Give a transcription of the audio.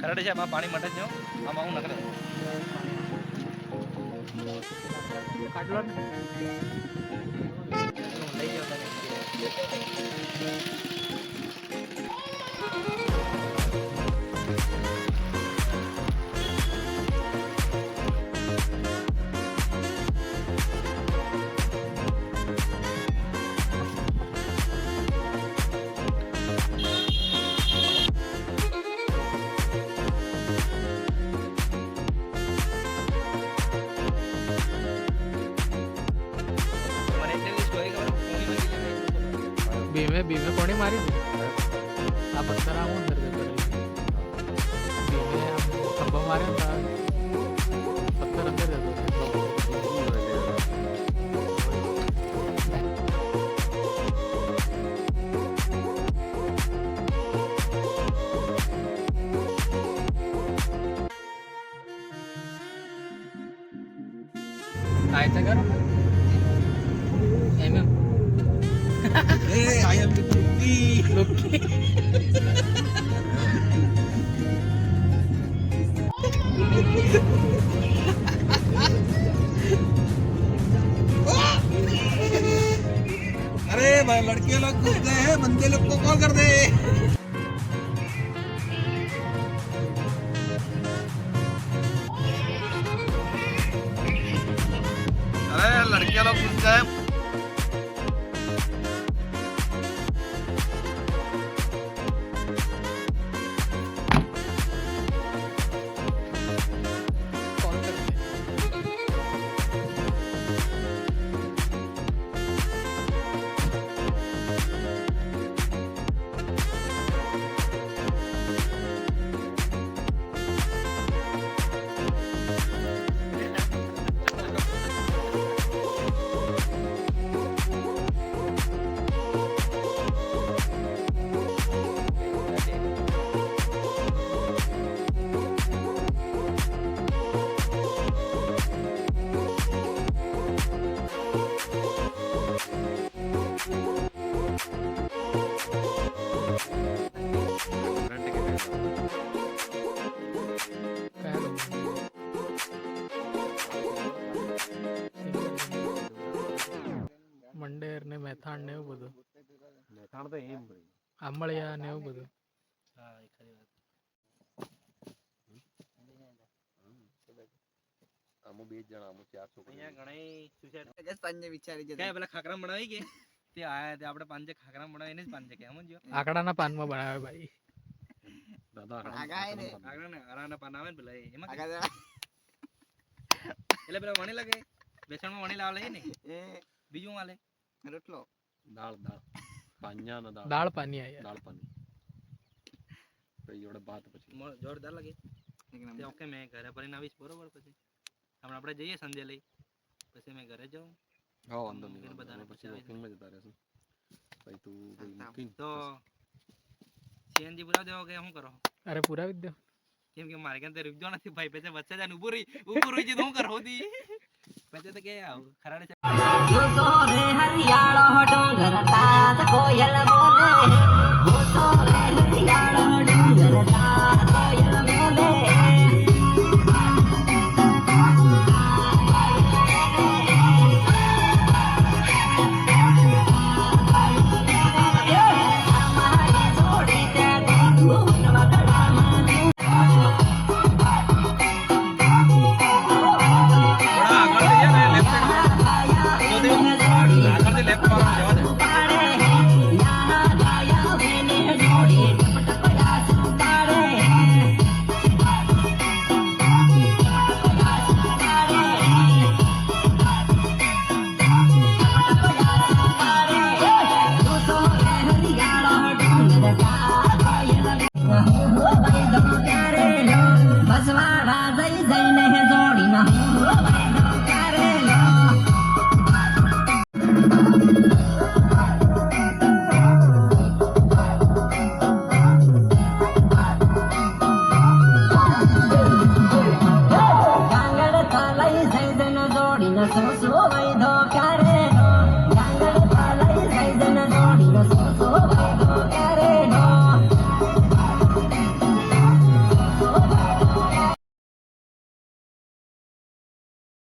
ખરડે છે આમાં પાણી માટે જ આમાં હું નકરે કાઢલો ને લઈ જાવ તમે बीमे कोणी मारी आ पत्थर आम अंदर बीमे खंबा मारे पत्थर अंदर आयचं कर Hey, ayam Lucky. Lucky. अरे भाई लड़के लोग घुस गए हैं बंदे लोग को कॉल कर दे अरे लड़के लोग घुस गए મંડેર ને મેથાણ ને એવું બધું મેથાણ તો એમ આંબળિયા ને એવું બધું હા એ ખરી વાત આમો 2 જણા આમો 4 છોકરા અહીંયા ઘણાય સુસાઇડ જસ પાંજે વિચારી જતા કે પેલા ખાખરા બનાવી કે તે આયા તે આપણે પાંજે ખાખરા બનાવીને જ પાંજે કે સમજો આકડાના પાનમાં બનાવે ભાઈ દાદા આગાય ને ખાખરા ને હરાના પાન આવે ને પેલા એમાં આગા જરા એટલે પેલા વણી લાગે બેસણમાં વણી લાવે ને એ બીજું વાલે રોટલો દાળ પાન્યા ના દાળ પાની આયા દાળ પાની પછી જોડે ભાત પછી જોરદાર લાગે એક નંબર તે ઓકે મેં ઘરે ભરીને આવીશ બરોબર પછી હમણાં આપણે જઈએ સંજય લઈ પછી મેં ઘરે જાઉં હા વાંધો નહીં બધાને બધાને પછી વોકિંગ માં જતા રહેશું પછી તું વોકિંગ તો સીએનજી પુરાવ દેવો કે શું કરો અરે પુરાવી જ દો કેમ કે મારે ક્યાં રૂપજો નથી ભાઈ પછી વચ્ચે જાય ઉભું રહી છે તો હું કરો દી પછી તો કે ખરાડે છે હરિયાળો ડુંગર તાત કોયલ બોલે હરિયાળો ડુંગર તાત કોયલ બોલે